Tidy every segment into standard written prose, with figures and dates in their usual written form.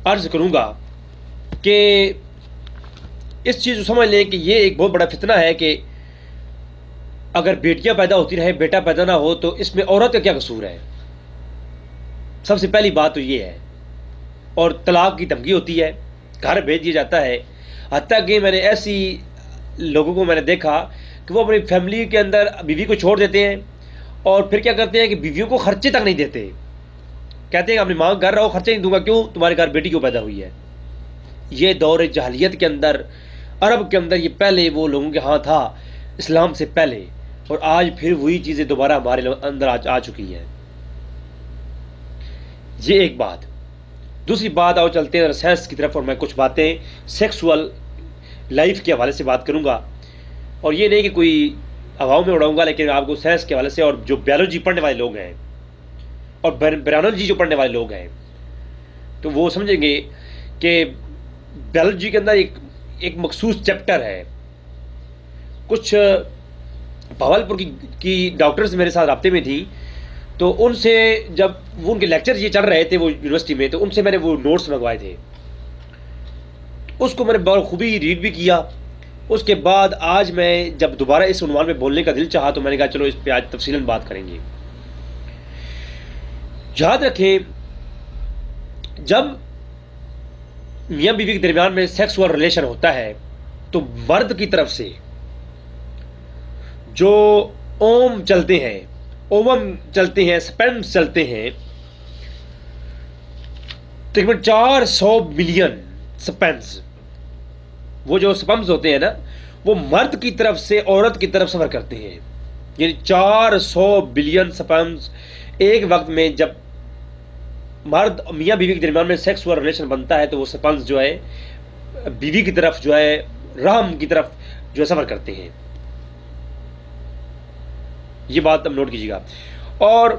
عرض کروں گا کہ اس چیز کو سمجھ لیں کہ یہ ایک بہت بڑا فتنہ ہے کہ اگر بیٹیاں پیدا ہوتی رہیں بیٹا پیدا نہ ہو تو اس میں عورت کا کیا قصور ہے؟ سب سے پہلی بات تو یہ ہے. اور طلاق کی دھمکی ہوتی ہے، گھر بھیج دیا جاتا ہے. حتیٰ کہ میں نے ایسی لوگوں کو میں نے دیکھا کہ وہ اپنی فیملی کے اندر بیوی کو چھوڑ دیتے ہیں اور پھر کیا کرتے ہیں کہ بیویوں کو خرچے تک نہیں دیتے. کہتے ہیں اپنی ماں گھر رہو، خرچے نہیں دوں گا. کیوں؟ تمہارے گھر بیٹی کیوں پیدا ہوئی ہے. یہ دور جاہلیت کے اندر، عرب کے اندر، یہ پہلے وہ لوگوں کے ہاں تھا اسلام سے پہلے، اور آج پھر وہی چیزیں دوبارہ ہمارے اندر آ چکی ہیں. یہ ایک بات. دوسری بات، آؤ چلتے ہیں سائنس کی طرف، اور میں کچھ باتیں سیکسول لائف کے حوالے سے بات کروں گا. اور یہ نہیں کہ کوئی ہواؤں میں اڑاؤں گا، لیکن آپ کو سائنس کے حوالے سے، اور جو بیولوجی پڑھنے والے لوگ ہیں اور برانولوجی جو پڑھنے والے لوگ ہیں تو وہ سمجھیں گے کہ بیولوجی کے اندر ایک مخصوص چیپٹر ہے. کچھ بھاولپور کی ڈاکٹرز میرے ساتھ رابطے میں تھی، تو ان سے جب وہ ان کے لیکچر یہ چل رہے تھے وہ یونیورسٹی میں، تو ان سے میں نے وہ نوٹس منگوائے تھے. اس کو میں نے بہت خوبی ریڈ بھی کیا. اس کے بعد آج میں جب دوبارہ اس عنوان پہ بولنے کا دل چاہا تو میں نے کہا چلو اس پہ آج تفصیلاً بات کریں گے. یاد رکھیں، جب میاں بیوی کے درمیان میں سیکسول ریلیشن ہوتا ہے تو مرد کی طرف سے جو اوم چلتے ہیں، اووم چلتے ہیں، سپرمز چلتے ہیں، تقریباً 400 ملین سپرمز، وہ جو سپرمز ہوتے ہیں نا، وہ مرد کی طرف سے عورت کی طرف سفر کرتے ہیں. یعنی 400 بلین سپرمز ایک وقت میں جب مرد میاں بیوی کے درمیان میں سیکسول ریلیشن بنتا ہے تو وہ سپرمز جو ہے بیوی کی طرف جو ہے رحم کی طرف جو ہے سفر کرتے ہیں. یہ بات اب نوٹ کیجیے گا. اور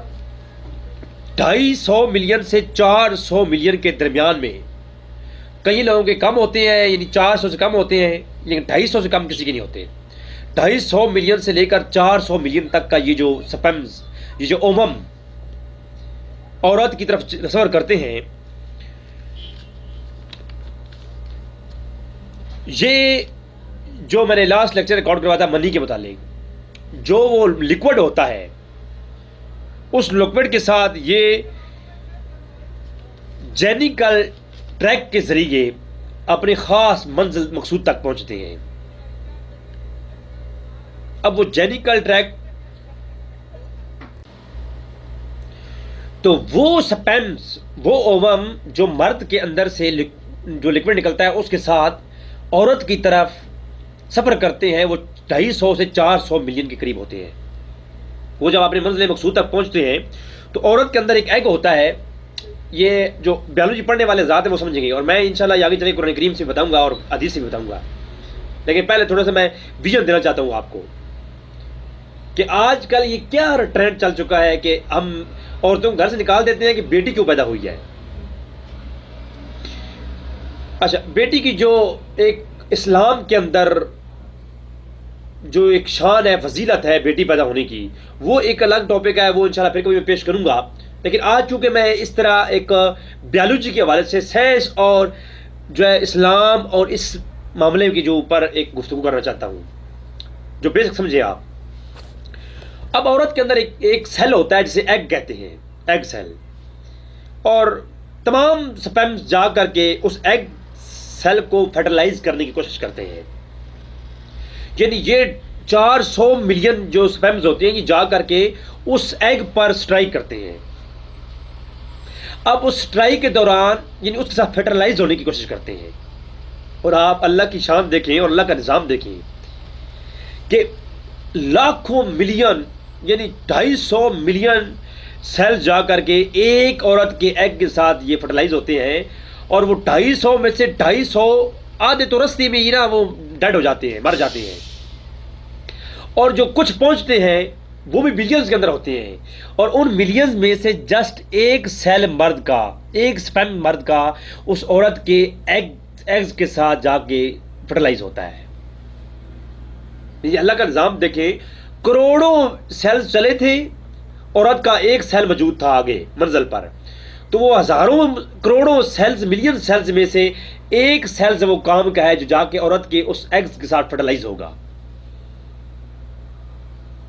250 ملین سے 400 ملین کے درمیان میں کئی لوگوں کے کم ہوتے ہیں، یعنی 400 سے کم ہوتے ہیں، لیکن 250 سے کم کسی کے نہیں ہوتے. 250 ملین سے لے کر 400 ملین تک کا یہ جو سپرمز، یہ جو اومم عورت کی طرف سفر کرتے ہیں، یہ جو میں نے لاسٹ لیکچر ریکارڈ کروایا تھا منی کے متعلق، جو وہ لکوڈ ہوتا ہے، اس لکوڈ کے ساتھ یہ جینیکل ٹریک کے ذریعے اپنے خاص منزل مقصود تک پہنچتے ہیں. اب وہ جینیکل ٹریک، تو وہ سپرمز، وہ اووم جو مرد کے اندر سے جو لکوڈ نکلتا ہے اس کے ساتھ عورت کی طرف سفر کرتے ہیں، وہ 250 سے 400 ملین کے قریب ہوتے ہیں. وہ جب اپنے منزل مقصود تک پہنچتے ہیں تو عورت کے اندر ایک ایگ ہوتا ہے. یہ جو بیولوجی پڑھنے والے ذات ہیں وہ سمجھیں گے، اور میں انشاءاللہ یہ آگے چلے قرآن کریم سے بتاؤں گا اور حدیث سے بھی بتاؤں گا. لیکن پہلے تھوڑا سا میں ویژن دینا چاہتا ہوں آپ کو کہ آج کل یہ کیا ٹرینڈ چل چکا ہے کہ ہم عورتوں کو گھر سے نکال دیتے ہیں کہ بیٹی کیوں پیدا ہوئی ہے. اچھا، بیٹی کی جو ایک اسلام کے اندر جو ایک شان ہے، فضیلت ہے بیٹی پیدا ہونے کی، وہ ایک الگ ٹاپک ہے، وہ انشاءاللہ پھر کبھی میں پیش کروں گا. لیکن آج چونکہ میں اس طرح ایک بیولوجی کے حوالے سے سائنس اور جو ہے اسلام اور اس معاملے کے جو اوپر ایک گفتگو کرنا چاہتا ہوں جو بیسک سمجھے آپ. اب عورت کے اندر ایک سیل ہوتا ہے جسے ایگ کہتے ہیں، ایگ سیل، اور تمام سپرمز جا کر کے اس ایگ سیل کو فرٹیلائز کرنے کی کوشش کرتے ہیں. یعنی یہ 400 ملین جو سپرمز ہوتے ہیں یہ جا کر کے اس ایگ پر سٹرائک کرتے ہیں. اب اس سٹرائک کے دوران یعنی اس کے ساتھ فرٹیلائز ہونے کی کوشش کرتے ہیں. اور آپ اللہ کی شان دیکھیں اور اللہ کا نظام دیکھیں کہ لاکھوں ملین یعنی 250 ملین سیل جا کر کے ایک عورت کے ایگ کے ساتھ یہ فرٹیلائز ہوتے ہیں، اور وہ 250 میں سے 250 آدھے تو رستے میں ہی نا وہ ڈیڈ ہو جاتے ہیں، مر جاتے ہیں. اور جو کچھ پہنچتے ہیں وہ بھی ملینز کے اندر ہوتے ہیں، اور ان ملینز میں سے جسٹ ایک سیل مرد کا، ایک سپرم مرد کا اس عورت کے ایگز کے ساتھ جا کے فرٹیلائز ہوتا ہے. یہ اللہ کا نظام دیکھیں، کروڑوں سیلز چلے تھے، عورت کا ایک سیل موجود تھا آگے منزل پر. تو وہ ہزاروں کروڑوں سیلز ملین سیلز میں سے ایک سیلز وہ کام کا ہے جو جا کے عورت کے اس ایگز کے ساتھ فرٹیلائز ہوگا.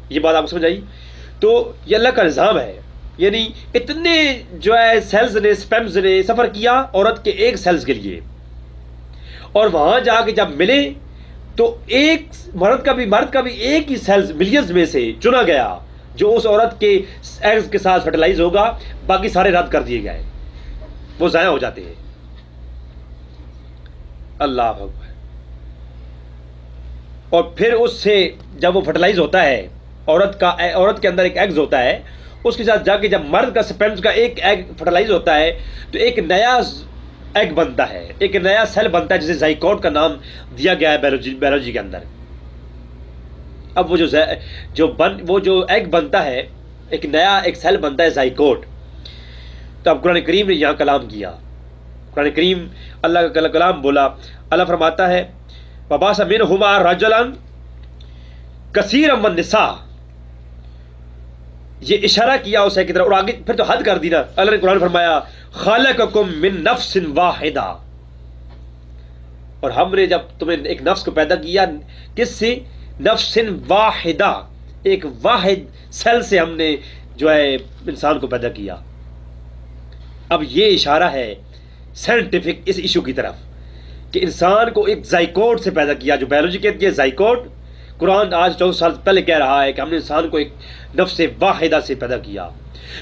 یہ بات آپ کو سمجھ آئی؟ تو یہ اللہ کا نظام ہے. یعنی اتنے جو ہے سیلز نے سپیمز نے سفر کیا عورت کے ایک سیلز کے لیے، اور وہاں جا کے جب ملے تو ایک مرد کا بھی ایک ہی سیلز ملینز میں سے چنا گیا جو اس عورت کے ایگز کے ساتھ فرٹیلائز ہوگا. باقی سارے رد کر دیے گئے، وہ ضائع ہو جاتے ہیں. اللہ اکبر. اور پھر اس سے جب وہ فرٹیلائز ہوتا ہے، عورت کے اندر ایک ایگز ہوتا ہے، اس کے ساتھ جا کے جب مرد کا سپرمز کا ایک ایگ فرٹیلائز ہوتا ہے تو ایک نیا ایگ بنتا ہے، ایک نیا سیل بنتا ہے جسے زائکوٹ کا نام دیا گیا ہے بیولوجی کے اندر. اب وہ جو ایگ بنتا ہے، ایک نیا ایک سیل بنتا ہے زائکوٹ. تو اب قرآن کریم نے یہاں کلام کیا. قرآن کریم اللہ کا کلام بولا. اللہ فرماتا ہے وَبَعَثَ مِنْهُمَا رَجُلًا كَثِيرًا وَالنِّسَاءَ. یہ اشارہ کیا اسے کی طرف، اور آگے پھر تو حد کر دی نا. اللہ نے قرآن فرمایا خَلَقَكُم مِّن نَفْسٍ وَاحِدَةٍ. اور ہم نے جب تمہیں ایک نفس کو پیدا کیا، کس سے؟ نفس واحدہ، ایک واحد سیل سے ہم نے جو ہے انسان کو پیدا کیا. اب یہ اشارہ ہے سائنٹیفک اس ایشو کی طرف کہ انسان کو ایک زائکوٹ سے پیدا کیا، جو بیولوجی کہتی ہے زائکوٹ. قرآن آج 14 سال پہلے کہہ رہا ہے کہ ہم نے انسان کو ایک نفس واحدہ سے پیدا کیا.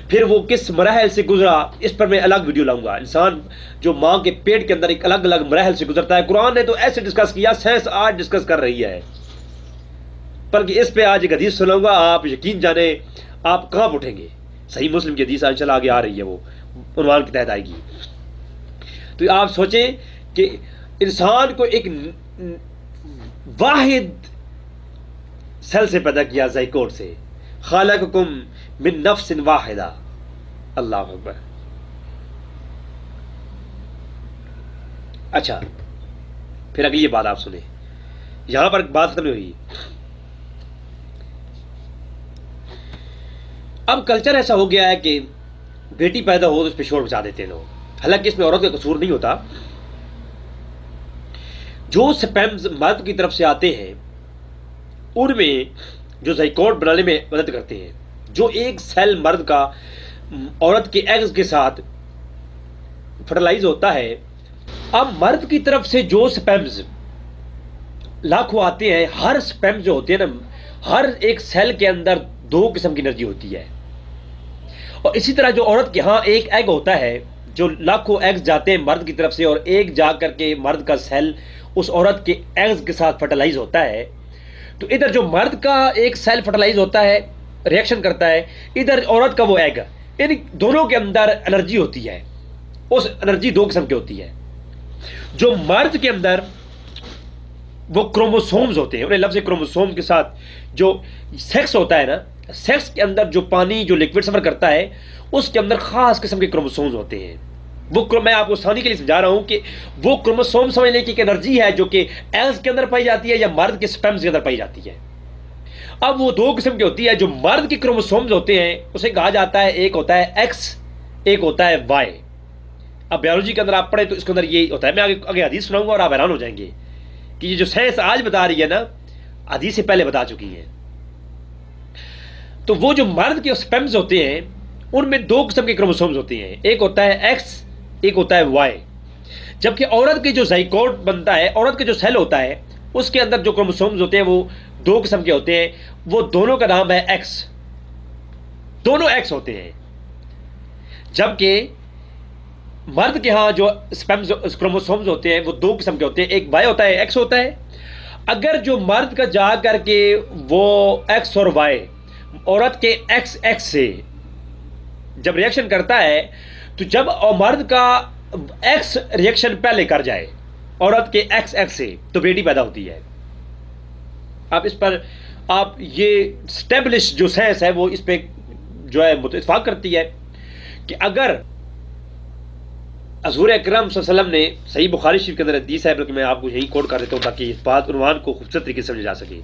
پھر وہ کس مراحل سے گزرا اس پر میں الگ ویڈیو لاؤں گا. انسان جو ماں کے پیٹ کے اندر ایک الگ الگ مراحل سے گزرتا ہے. قرآن نے تو ایسے ڈسکس کیا، سائنس آج ڈسکس کر رہی ہے. بلکہ اس پہ آج ایک حدیث سناؤں گا، آپ یقین جانیں آپ کہاں اٹھیں گے. صحیح مسلم کی حدیث انشاءاللہ آگے آ رہی ہے، وہ عنوان کے تحت آئے گی. تو آپ سوچیں کہ انسان کو ایک واحد سیل سے پیدا کیا، زائکوٹ سے. خالقکم من نفس واحدہ. اللہ اکبر. اچھا پھر اگلی بات آپ سنیں، یہاں پر بات ختم ہوئی. اب کلچر ایسا ہو گیا ہے کہ بیٹی پیدا ہو تو اس پہ شور مچا دیتے ہیں لوگ. حالانکہ اس میں عورت کا قصور نہیں ہوتا. جو سپیمز مرد کی طرف سے آتے ہیں ان میں جو زائکوٹ بنانے میں مدد کرتے ہیں، جو ایک سیل مرد کا عورت کے ایگز کے ساتھ فرٹیلائز ہوتا ہے. اب مرد کی طرف سے جو سپیمز لاکھوں آتے ہیں، ہر سپیم جو ہوتے ہیں نا، ہر ایک سیل کے اندر 2 قسم کی انرجی ہوتی ہے. اور اسی طرح جو عورت کے ہاں ایک ایگ ہوتا ہے، جو لاکھوں ایگز جاتے ہیں مرد کی طرف سے، اور ایک جا کر کے مرد کا سیل اس عورت کے ایگز کے ساتھ فرٹیلائز ہوتا ہے. تو ادھر جو مرد کا ایک سیل فرٹیلائز ہوتا ہے، ریئیکشن کرتا ہے، ادھر عورت کا وہ ایگ، یعنی دونوں کے اندر انرجی ہوتی ہے. اس انرجی 2 قسم کی ہوتی ہے. جو مرد کے اندر وہ کروموسومز ہوتے ہیں، انہیں لفظ کروموسوم کے ساتھ جو سیکس ہوتا ہے نا، سیکس کے اندر جو پانی جو لکوڈ سفر کرتا ہے اس کے اندر خاص قسم کے کروموسومز ہوتے ہیں. وہ میں آپ کو آسانی کے لیے سمجھا رہا ہوں کہ وہ کروموسوم سمجھ لیں کہ ایک انرجی ہے جو کہ ایگز کے اندر پائی جاتی ہے یا مرد کے سپیمز کے اندر پائی جاتی ہے. اب وہ 2 قسم کی ہوتی ہے. جو مرد کے کروموسومز ہوتے ہیں اسے کہا جاتا ہے، ایک ہوتا ہے ایکس، ایک ہوتا ہے وائی. اب بیولوجی کے اندر آپ پڑھیں تو اس کے اندر یہی ہوتا ہے. میں آگے حدیث سناؤں گا اور آپ حیران ہو جائیں گے کہ یہ جو سائنس آج بتا رہی ہے نا، حدیث سے پہلے بتا چکی ہے. تو وہ جو مرد کے سپیمز ہوتے ہیں ان میں 2 قسم کے کروموسومز ہوتے ہیں، ایک ہوتا ہے ایکس، ایک ہوتا ہے وائی. جبکہ عورت کے جو زائکوٹ بنتا ہے، عورت کے جو سیل ہوتا ہے اس کے اندر جو کروموسومز ہوتے ہیں وہ 2 قسم کے ہوتے ہیں. وہ دونوں کا نام ہے ایکس، دونوں ایکس ہوتے ہیں. جبکہ مرد کے ہاں جو سپیمز کروموسومز ہوتے ہیں وہ 2 قسم کے ہوتے ہیں، ایک وائی ہوتا ہے، ایکس ہوتا ہے. اگر جو مرد کا جا کر کے وہ ایکس اور وائی عورت کے ایکس ایکس سے جب ریئیکشن کرتا ہے، تو جب مرد کا ایکس ریئیکشن پہلے کر جائے عورت کے ایکس ایکس سے تو بیٹی پیدا ہوتی ہے. اب اس پر آپ یہ اسٹیبلش جو سائنس ہے وہ اس پہ جو ہے اتفاق کرتی ہے کہ اگر حضور اکرم صلی اللہ علیہ وسلم نے صحیح بخاری شریف کے اندر حدیث ہے، بلکہ میں آپ کو یہی کوٹ کر دیتا ہوں تاکہ اس بات عنوان کو خوبصورت طریقے سے سمجھا جا سکے.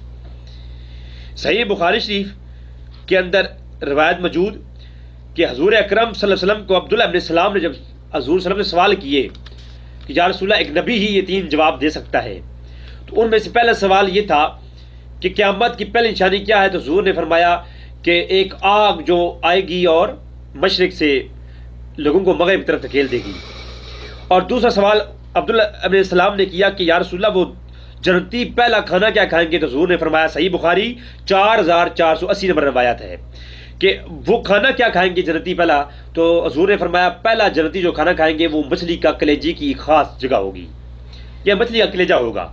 صحیح بخاری شریف کے اندر روایت موجود کہ حضور اکرم صلی اللہ علیہ وسلم کو عبداللہ ابن سلام نے جب حضور صلی اللہ علیہ وسلم نے سوال کیے کہ یا رسول اللہ ایک نبی ہی یہ 3 جواب دے سکتا ہے، تو ان میں سے پہلا سوال یہ تھا کہ قیامت کی پہلی نشانی کیا ہے؟ تو حضور نے فرمایا کہ ایک آگ جو آئے گی اور مشرق سے لوگوں کو مغرب کی طرف دھکیل دے گی. اور دوسرا سوال عبداللہ ابن السلام نے کیا کہ یا رسول اللہ وہ جنتی پہلا کھانا کیا کھائیں گے؟ تو حضور نے فرمایا، صحیح بخاری 4480 نمبر روایت ہے کہ وہ کھانا کیا کھائیں گے جنتی پہلا؟ تو حضور نے فرمایا پہلا جنتی جو کھانا کھائیں گے وہ مچھلی کا کلیجے کی خاص جگہ ہوگی، یا مچھلی کا کلیجہ ہوگا.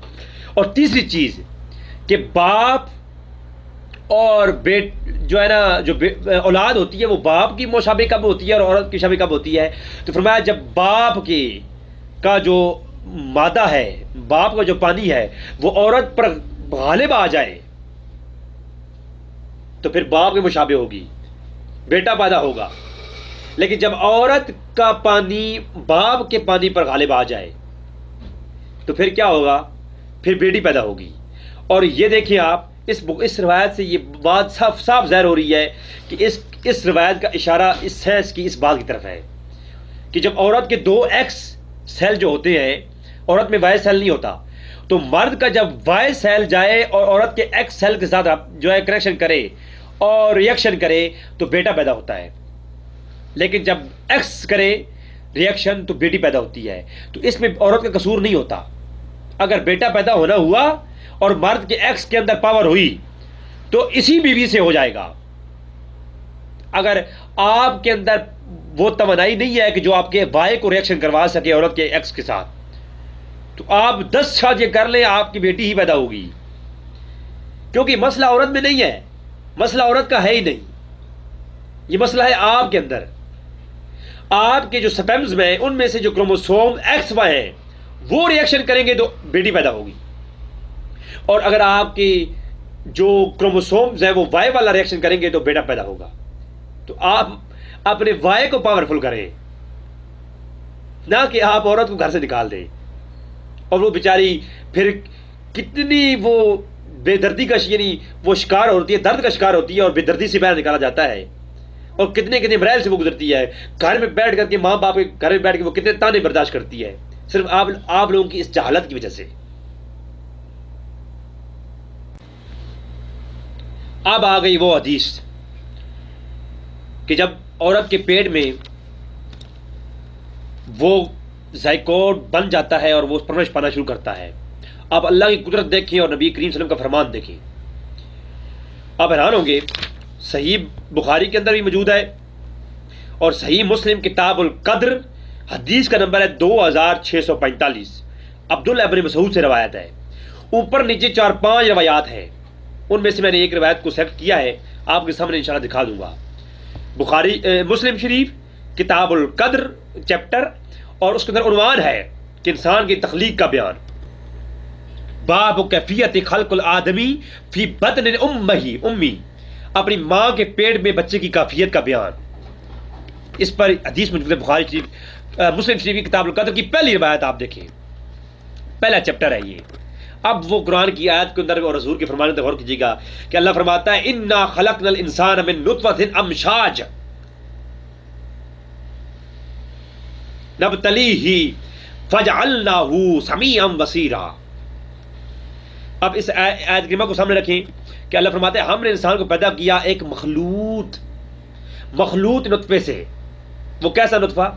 اور تیسری چیز کہ باپ اور بیٹ جو ہے نا جو اولاد ہوتی ہے وہ باپ کی مشابہ کب ہوتی ہے اور عورت کی شابہ کب ہوتی ہے؟ تو فرمایا جب باپ کا جو مادہ ہے، باپ کا جو پانی ہے وہ عورت پر غالب آ جائے تو پھر باپ کی مشابہ ہوگی، بیٹا پیدا ہوگا. لیکن جب عورت کا پانی باپ کے پانی پر غالب آ جائے تو پھر کیا ہوگا؟ پھر بیٹی پیدا ہوگی. اور یہ دیکھیں آپ اس روایت سے یہ بات صاف ظاہر ہو رہی ہے کہ اس روایت کا اشارہ اس سینس کی اس بات کی طرف ہے کہ جب عورت کے 2 ایکس سیل جو ہوتے ہیں، عورت میں وائی سیل نہیں ہوتا، تو مرد کا جب وائی سیل جائے اور عورت کے ایکس سیل کے ساتھ جو ہے کنیکشن کرے اور ریئیکشن کرے تو بیٹا پیدا ہوتا ہے. لیکن جب ایکس کرے ریئیکشن تو بیٹی پیدا ہوتی ہے. تو اس میں عورت کا قصور نہیں ہوتا. اگر بیٹا پیدا ہونا ہوا اور مرد کے ایکس کے اندر پاور ہوئی تو اسی بیوی سے ہو جائے گا. اگر آپ کے اندر وہ توانائی نہیں ہے کہ جو آپ کے وائی کو ریئیکشن کروا سکے عورت کے ایکس کے ساتھ، تو آپ 10 شادیاں کر لیں آپ کی بیٹی ہی پیدا ہوگی. کیونکہ مسئلہ عورت میں نہیں ہے، مسئلہ عورت کا ہے ہی نہیں، یہ مسئلہ ہے آپ کے اندر. آپ کے جو سپیمز میں ان میں سے جو کروموسوم ایکس وائی ہیں وہ ریئیکشن کریں گے تو بیٹی پیدا ہوگی. اور اگر آپ کی جو کروموسومز ہیں وہ وائی والا ریئیکشن کریں گے تو بیٹا پیدا ہوگا. تو آپ اپنے وائی کو پاورفل کریں، نہ کہ آپ عورت کو گھر سے نکال دیں اور وہ بیچاری پھر کتنی وہ بے دردی کا یعنی وہ شکار ہوتی ہے، درد کا شکار ہوتی ہے اور بے دردی سے باہر نکالا جاتا ہے. اور کتنے مراحل سے وہ گزرتی ہے. گھر میں بیٹھ کر کے ماں باپ کے گھر میں بیٹھ کے وہ کتنے تانے برداشت کرتی ہے صرف آپ لوگوں کی اس جہالت کی وجہ سے. اب آ گئی وہ حدیث کہ جب عورت کے پیٹ میں وہ زائکوٹ بن جاتا ہے اور وہ پرورش پانا شروع کرتا ہے. اب اللہ کی قدرت دیکھیں اور نبی کریم صلی اللہ علیہ وسلم کا فرمان دیکھیں. آپ حیران ہوں گے، صحیح بخاری کے اندر بھی موجود ہے اور صحیح مسلم کتاب القدر حدیث کا نمبر ہے 2645. عبداللہ ابن مسعود سے روایت ہے. اوپر نیچے 4-5 روایات ہیں، ان میں سے میں نے ایک روایت کو سلیکٹ کیا ہے، آپ کے سامنے انشاءاللہ دکھا دوں گا. بخاری مسلم شریف کتاب القدر چیپٹر، اور اس کے اندر عنوان ہے کہ انسان کی تخلیق کا بیان. باب کیفیت خلق الآدمی فی بطن امی، اپنی ماں کے پیٹ میں بچے کی کیفیت کا بیان. اس پر حدیث موجود ہے بخاری شریف مسلم شریف کی کتاب القدر کی پہلی روایت آپ دیکھیں، پہلا چیپٹر ہے یہ. اب وہ قرآن کی آیت کے اندر اور حضور کے فرمانے پر غور کیجیے گا کہ اللہ فرماتا ہے انا خلقنا الانسان من نطفۃ امشاج نبتلیہ فجعلناہ سمیعا بصیرا. اب اس آیت کریمہ کو سامنے رکھیں کہ اللہ فرماتے ہیں ہم نے انسان کو پیدا کیا ایک مخلوط نطفے سے. وہ کیسا نطفہ؟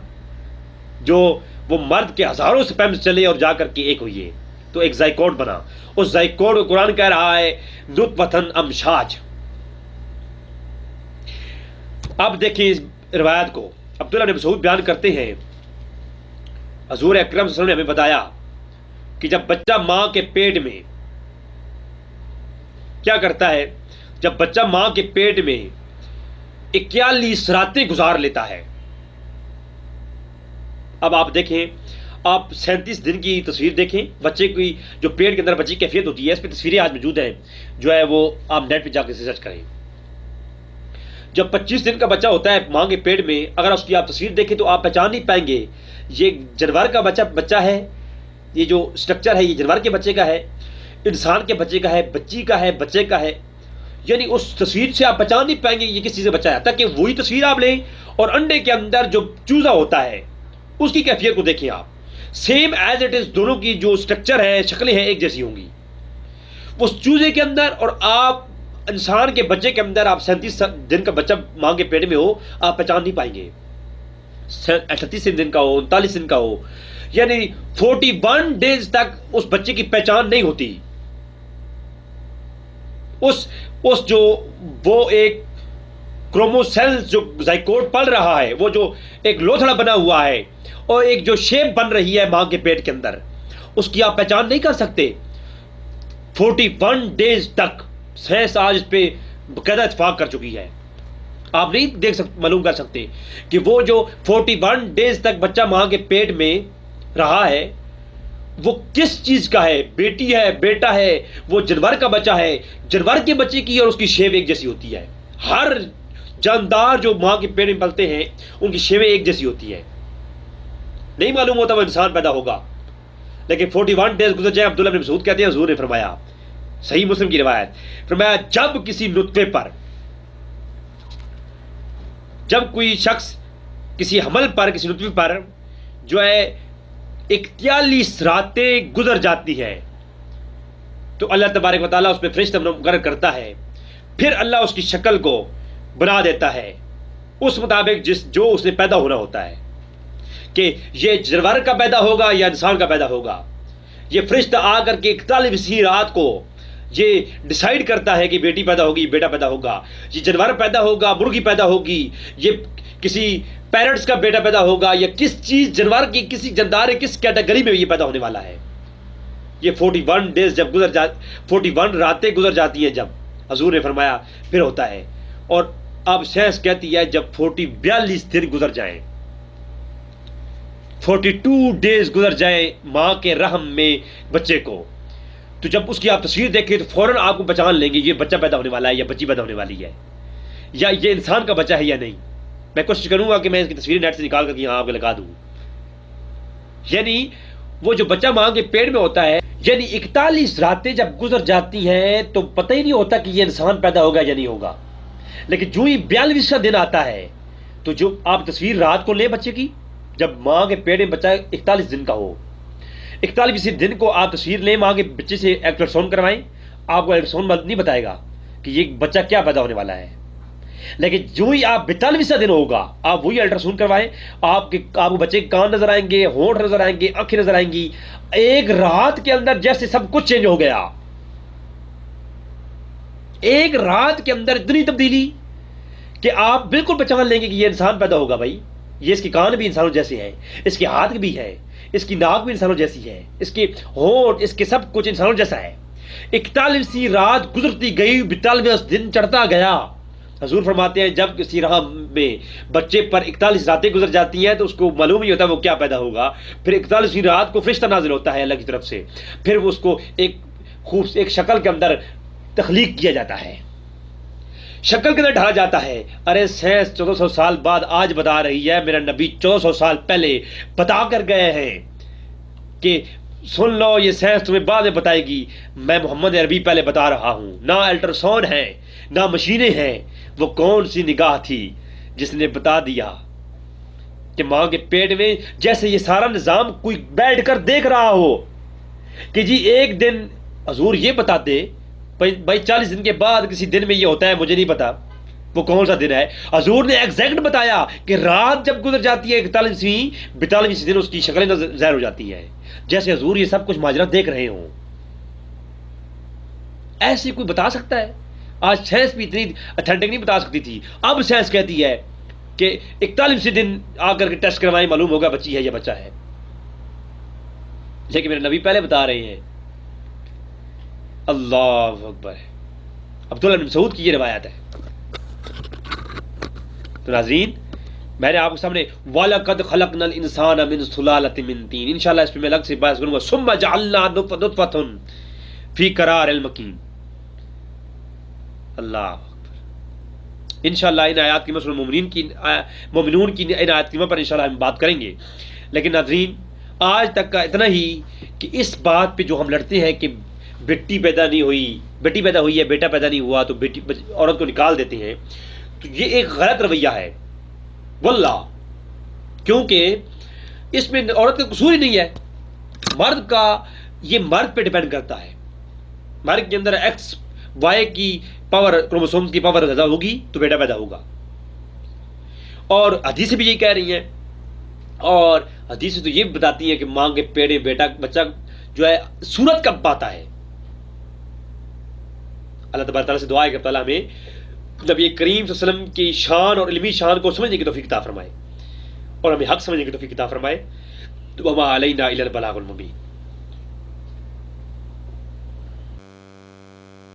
جو وہ مرد کے ہزاروں سپرمز چلے اور جا کر کے ایک ہوئی ہے تو ایک زائکوٹ بنا. اس زائکوٹ کو قرآن کہہ رہا ہے نطفتن امشاج. اب دیکھیں اس روایت کو، عبداللہ بن مسعود بیان کرتے ہیں حضور اکرم صلی اللہ علیہ وسلم نے ہمیں بتایا کہ جب بچہ ماں کے پیٹ میں کیا کرتا ہے، جب بچہ ماں کے پیٹ میں 41 راتیں گزار لیتا ہے. اب آپ دیکھیں، آپ 37 دن کی تصویر دیکھیں بچے کی، جو پیٹ کے اندر بچے کی کیفیت ہوتی ہے. اس پہ تصویریں آج موجود ہیں، جو ہے وہ آپ نیٹ پہ جا کے سرچ کریں. جب 25 دن کا بچہ ہوتا ہے ماں کے پیٹ میں، اگر اس کی آپ تصویر دیکھیں تو آپ پہچان نہیں پائیں گے یہ جانور کا بچہ ہے، یہ جو سٹرکچر ہے یہ جانور کے بچے کا ہے، انسان کے بچے کا ہے، بچی کا ہے، بچے کا ہے. یعنی اس تصویر سے آپ پہچان نہیں پائیں گے یہ کس چیز سے بچہ ہے، تاکہ وہی تصویر آپ لیں اور انڈے کے اندر جو چوزا ہوتا ہے اس کی کیفیت کو دیکھیں آپ، سیم ایز اٹ از، دونوں کی جو اسٹرکچر ہے، شکلیں ہیں، ایک جیسی ہوں گی. اس چوزے کے اندر اور آپ انسان کے بچے کے اندر، آپ 37 دن کا بچہ ماں کے پیٹ میں ہو، آپ پہچان نہیں پائیں گے. 38 دن کا ہو، 39 دن کا ہو، یعنی 41 ڈیز تک اس بچے کی پہچان نہیں ہوتی. اس جو وہ ایک کروموسیل جو زائکوٹ پل رہا ہے، وہ جو ایک لوتھڑا بنا ہوا ہے اور ایک جو شیپ بن رہی ہے ماں کے پیٹ کے اندر، اس کی آپ پہچان نہیں کر سکتے 41 ڈیز تک. سائنس آج اس پہ باقاعدہ اتفاق کر چکی ہے. آپ نہیں دیکھ سکتے، معلوم کر سکتے کہ وہ جو 41 ڈیز تک بچہ ماں کے پیٹ میں رہا ہے وہ کس چیز کا ہے، بیٹی ہے، بیٹا ہے، وہ جانور کا بچہ ہے. جانور کے بچے کی اور اس کی شیپ ایک جیسی ہوتی ہے. ہر جاندار جو ماں کے پیٹ میں پلتے ہیں ان کی شیویں ایک جیسی ہوتی ہے. نہیں معلوم ہوتا وہ انسان پیدا ہوگا، لیکن 41 ڈیز گزر جائے. عبداللہ بن مسعود کہتے ہیں حضور نے فرمایا، صحیح مسلم کی روایت، فرمایا جب کسی نطفے پر، جب کوئی شخص کسی حمل پر، کسی نطفے پر جو ہے 41 راتیں گزر جاتی ہے تو اللہ تبارک و تعالیٰ اس پہ فرشتہ مقرر کرتا ہے. پھر اللہ اس کی شکل کو بنا دیتا ہے اس مطابق جو اس نے پیدا ہونا ہوتا ہے، کہ یہ جانور کا پیدا ہوگا یا انسان کا پیدا ہوگا. یہ فرشتہ آ کر کے 41ویں رات کو یہ ڈیسائیڈ کرتا ہے کہ بیٹی پیدا ہوگی، بیٹا پیدا ہوگا، یہ جانور پیدا ہوگا، مرغی پیدا ہوگی، یہ کسی پیرٹس کا بیٹا پیدا ہوگا، یا کس چیز جانور کی، کسی جاندار کس کیٹیگری میں یہ پیدا ہونے والا ہے. یہ 41 ڈیز جب 41 راتیں گزر جاتی ہیں، جب حضور نے فرمایا پھر ہوتا ہے. اور اب سائنس کہتی ہے جب 42 دن گزر جائیں، 42 ڈیز گزر جائیں ماں کے رحم میں بچے کو، تو جب اس کی آپ تصویر دیکھیں تو فوراً آپ کو پہچان لیں گے یہ بچہ پیدا ہونے والا ہے یا بچی پیدا ہونے والی ہے، یا یہ انسان کا بچہ ہے یا نہیں. میں کوشش کروں گا کہ میں اس کی تصویر نیٹ سے نکال کر کے یہاں آپ کو لگا دوں. یعنی وہ جو بچہ ماں کے پیٹ میں ہوتا ہے، یعنی 41 راتیں جب گزر جاتی ہیں تو پتہ ہی نہیں ہوتا کہ یہ انسان پیدا ہوگا یا نہیں ہوگا. لیکن جو ہی 42واں دن آتا ہے تو جو آپ تصویر رات کو لیں بچے کی، جب ماں کے پیٹ میں بچہ 41 دن کا ہو، 41ویں دن کو آپ تصویر لیں ماں کے بچے سے، الٹراساؤنڈ کروائیں. آپ کو الٹراساؤنڈ نہیں بتائے گا کہ یہ بچہ کیا پیدا ہونے والا ہے. لیکن جو ہی آپ 42واں دن ہوگا، آپ وہی الٹراساؤنڈ کروائیں، آپ کو بچے کے کان نظر آئیں گے، ہونٹ نظر آئیں گے، آنکھیں نظر آئیں گی. ایک رات کے اندر جیسے سب کچھ چینج ہو گیا. ایک رات کے اندر اتنی تبدیلی کہ آپ بالکل پہچان لیں گے کہ یہ انسان پیدا ہوگا. بھائی یہ اس کے کان بھی انسانوں جیسے ہیں، اس کے ہاتھ بھی ہے، اس کی ناک بھی انسانوں جیسی ہے، اس کے ہونٹ، اس کے سب کچھ انسانوں جیسا ہے. 41ویں رات گزرتی گئی، 42واں دن چڑھتا گیا. حضور فرماتے ہیں جب کسی راہ میں بچے پر 41 راتیں گزر جاتی ہیں تو اس کو معلوم نہیں ہوتا وہ کیا پیدا ہوگا. پھر 41ویں رات کو فرشتہ نازل ہوتا ہے اللہ کی طرف سے، پھر اس کو ایک شکل کے اندر تخلیق کیا جاتا ہے، شکل کے اندر ڈھالا جاتا ہے. ارے سائنس 1400 سال بعد آج بتا رہی ہے، میرا نبی 1400 سال پہلے بتا کر گئے ہیں کہ سن لو، یہ سائنس تمہیں بعد میں بتائے گی، میں محمد عربی پہلے بتا رہا ہوں. نہ الٹراساؤنڈ ہے، نہ مشینیں ہیں. وہ کون سی نگاہ تھی جس نے بتا دیا کہ ماں کے پیٹ میں جیسے یہ سارا نظام کوئی بیٹھ کر دیکھ رہا ہو کہ جی ایک دن حضور یہ بتاتے بھائی 40 دن کے بعد کسی دن میں یہ ہوتا ہے، مجھے نہیں پتا وہ کون سا دن ہے. حضور نے ایگزیکٹ بتایا کہ رات جب گزر جاتی ہے 42ویں دن اس کی شکلیں ظاہر ہو جاتی ہے، جیسے حضور یہ سب کچھ ماجرا دیکھ رہے ہوں. ایسے کوئی بتا سکتا ہے؟ آج سائنس بھی اتنی اتھینٹک نہیں بتا سکتی تھی. اب سائنس کہتی ہے کہ 41ویں دن آ کر کے ٹیسٹ کروائیں، معلوم ہوگا بچی ہے یا بچہ ہے. لیکن میرے نبی پہلے بتا رہے ہیں. اللہ اکبر. عبداللہ بن مسعود کی یہ روایت ہے. تو ناظرین، میں نے آپ کے سامنے وَلَقَدْ خَلَقْنَا الْإِنسَانَ مِنْ سُلَالَةٍ مِنْ طِينٍ، انشاءاللہ اس پہ میں الگ سے بحث کروں گا. ثُمَّ جَعَلْنَا نُطْفَةً فِي قَرَارٍ الْمَكِينٍ. اللہ انشاءاللہ ان آیات کی مومنون کی ان آیات کریمہ پر انشاءاللہ ہم بات کریں گے. لیکن ناظرین، آج تک کا اتنا ہی کہ اس بات پہ جو ہم لڑتے ہیں کہ بیٹی پیدا نہیں ہوئی، بیٹی پیدا ہوئی ہے بیٹا پیدا نہیں ہوا تو بیٹی عورت کو نکال دیتے ہیں، تو یہ ایک غلط رویہ ہے واللہ، کیونکہ اس میں عورت کا قصور ہی نہیں ہے، مرد کا، یہ مرد پہ ڈیپینڈ کرتا ہے، مرد کے اندر ایکس وائی کی پاور، کروموسوم کی پاور زیادہ ہوگی تو بیٹا پیدا ہوگا، اور حدیثیں بھی یہی کہہ رہی ہیں، اور حدیثیں تو یہ بتاتی ہیں کہ ماں کے پیڑے بیٹا بچہ جو ہے سورت کب پاتا ہے۔ اللہ تبارک تعالیٰ سے دعا ہے کہ تعالیٰ ہمیں نبی کریم صلی اللہ علیہ وسلم کی شان اور علمی شان کو سمجھنے کی توفیق عطا فرمائے، اور ہمیں حق سمجھنے کی توفیق عطا فرمائے۔ وما علینا الا البلاغ المبین۔